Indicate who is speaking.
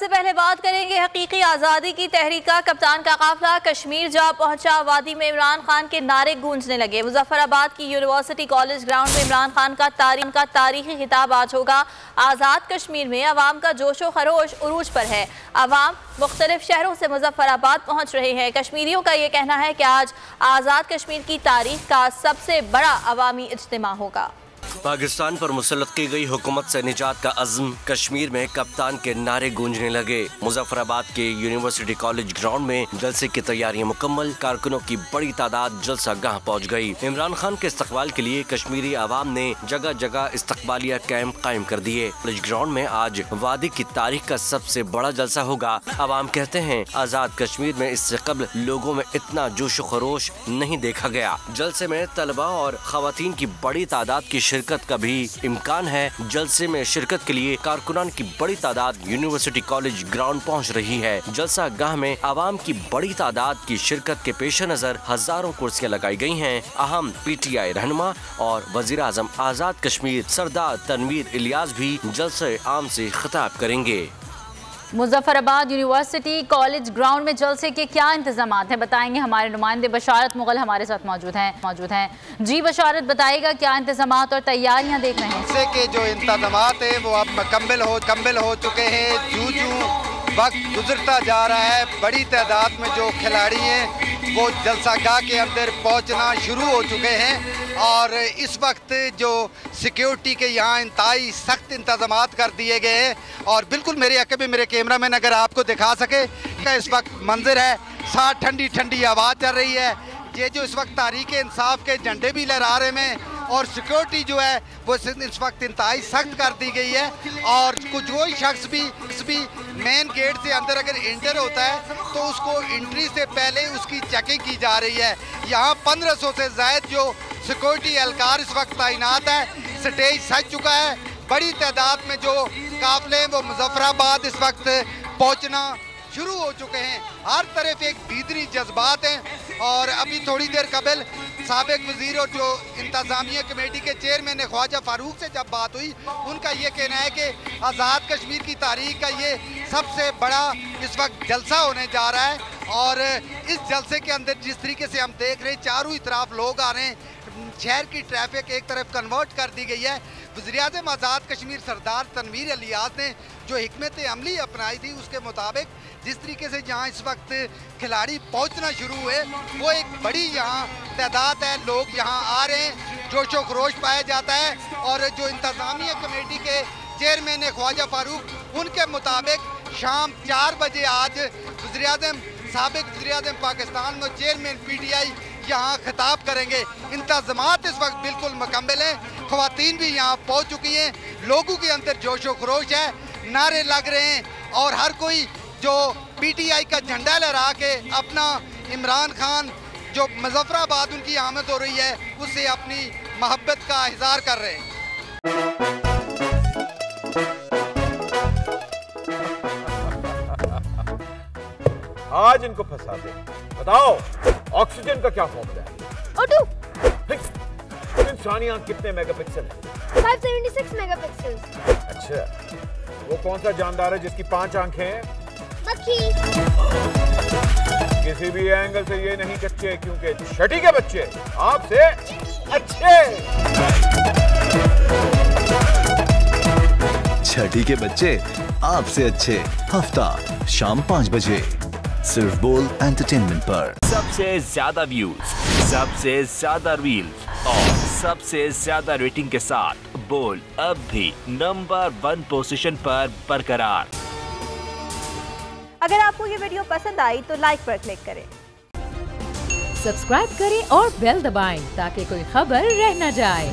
Speaker 1: सबसे पहले बात करेंगे हकीकी आज़ादी की तहरीक का। कप्तान का काफिला कश्मीर जा पहुंचा। वादी में इमरान खान के नारे गूंजने लगे। मुजफ्फराबाद की यूनिवर्सिटी कॉलेज ग्राउंड में इमरान खान का तारीखी खिताब आज होगा। आज़ाद कश्मीर में अवाम का जोशो खरोश उरूज पर है। अवाम मुख्तलिफ शहरों से मुजफ्फराबाद पहुंच रहे हैं। कश्मीरियों का ये कहना है कि आज आज़ाद कश्मीर की तारीख का सबसे बड़ा अवामी इज्तिमा होगा।
Speaker 2: पाकिस्तान पर मुसल्लत की गई हुकूमत से निजात का अज़्म। कश्मीर में कप्तान के नारे गूंजने लगे। मुजफ्फराबाद के यूनिवर्सिटी कॉलेज ग्राउंड में जलसे की तैयारियां मुकम्मल। कारकुनों की बड़ी तादाद जलसा गाह पहुंच गई। इमरान खान के इस्तकबाल के लिए कश्मीरी आवाम ने जगह जगह इस्तकबालिया कैंप कायम कर दिए। कॉलेज ग्राउंड में आज वादी की तारीख का सबसे बड़ा जलसा होगा। आवाम कहते हैं आज़ाद कश्मीर में इससे कबल लोगों में इतना जोश खरोश नहीं देखा गया। जलसे में तलबा और खवातीन की बड़ी तादाद की शिरकत का भी इम्कान है। जलसे में शिरकत के लिए कारकुनान की बड़ी तादाद यूनिवर्सिटी कॉलेज ग्राउंड पहुंच रही है। जलसा गाह में आवाम की बड़ी तादाद की शिरकत के पेश नजर हजारों कुर्सियां लगाई गई हैं। अहम PTI रहनुमा और वजीर आजम आजाद कश्मीर सरदार तनवीर इलियास भी जलसे आम से खिताब करेंगे।
Speaker 3: मुजफ्फराबाद यूनिवर्सिटी कॉलेज ग्राउंड में जलसे के क्या इंतजाम हैं, बताएंगे हमारे नुमाइंदे बशारत मुगल हमारे साथ मौजूद हैं। जी बशारत, बताइएगा क्या इंतजाम और तैयारियां देख रहे हैं?
Speaker 4: जलसे के जो इंतजाम है वो अब मुकम्मल हो चुके हैं। जूं वक्त गुजरता जा रहा है, बड़ी तादाद में जो खिलाड़ी हैं वो जलसागाह के अंदर पहुंचना शुरू हो चुके हैं। और इस वक्त जो सिक्योरिटी के यहाँ इंतहाई सख्त इंतजाम कर दिए गए हैं। और बिल्कुल मेरे हक़ में मेरे कैमरामैन अगर आपको दिखा सके का इस वक्त मंजर है, साथ ठंडी ठंडी आवाज़ चल रही है। ये जो इस वक्त तहरीक इंसाफ के झंडे भी लहरा रहे हैं और सिक्योरिटी जो है वो इस वक्त इंतहाई सख्त कर दी गई है। और कोई शख्स भी मेन गेट से अंदर अगर इंटर होता है तो उसको एंट्री से पहले उसकी चेकिंग की जा रही है। यहाँ 1500 से ज़ायद जो सिक्योरिटी एहलकार इस वक्त तैनात है। स्टेज सज चुका है। बड़ी तादाद में जो काफिले वो मुजफ्फराबाद इस वक्त पहुँचना शुरू हो चुके हैं। हर तरफ एक दीदरी जज्बात हैं। और अभी थोड़ी देर कबल साबिक वजीर और जो इंतजामिया कमेटी के चेयरमैन ने ख्वाजा फारूक से जब बात हुई, उनका ये कहना है कि आज़ाद कश्मीर की तारीख का ये सबसे बड़ा इस वक्त जलसा होने जा रहा है। और इस जलसे के अंदर जिस तरीके से हम देख रहे हैं चारों ही तरफ लोग आ रहे हैं। शहर की ट्रैफिक एक तरफ कन्वर्ट कर दी गई है। वज़ीर-ए-आज़म आज़ाद कश्मीर सरदार तनवीर इलियास ने जो हिकमत अमली अपनाई थी उसके मुताबिक जिस तरीके से जहाँ इस वक्त खिलाड़ी पहुँचना शुरू हुए वो एक बड़ी यहाँ तादाद है। लोग यहाँ आ रहे हैं, जोशो खरोश पाया जाता है। और जो इंतज़ामिया कमेटी के चेयरमैन ख्वाजा फारूक, उनके मुताबिक शाम 4 बजे आज साबिक वज़ीर-ए-आज़म पाकिस्तान में चेयरमैन PTI यहाँ खिताब करेंगे। इंतज़ामात इस वक्त बिल्कुल मुकम्मल हैं। ख़वातीन भी यहाँ पहुँच चुकी हैं। लोगों के अंदर जोशो खरोश है, नारे लग रहे हैं। और हर कोई जो PTI का झंडा लहरा के अपना इमरान खान जो मुजफ्फराबाद उनकी आमद हो रही है उससे अपनी मोहब्बत का इज़हार कर रहे हैं।
Speaker 5: आज इनको फंसा दे। बताओ ऑक्सीजन का क्या फॉर्मूला है? O2। इंसानी आंख कितने मेगापिक्सल है?
Speaker 6: 576 मेगापिक्सल।
Speaker 5: अच्छा, वो कौन सा जानदार है जिसकी 5 आंखें हैं?
Speaker 6: मक्खी।
Speaker 5: किसी भी एंगल से ये नहीं कच्चे, क्योंकि छठी के बच्चे आपसे अच्छे।
Speaker 7: छठी के बच्चे आपसे अच्छे, हफ्ता शाम 5 बजे सिर्फ बोल एंटरटेनमेंट पर।
Speaker 8: सबसे ज्यादा व्यूज, सबसे ज्यादा रील्स और सबसे ज्यादा रेटिंग के साथ बोल अब भी नंबर 1 पोजीशन पर बरकरार।
Speaker 1: अगर आपको ये वीडियो पसंद आई तो लाइक पर क्लिक करें,
Speaker 9: सब्सक्राइब करें और बेल दबाएं ताकि कोई खबर रह न जाए।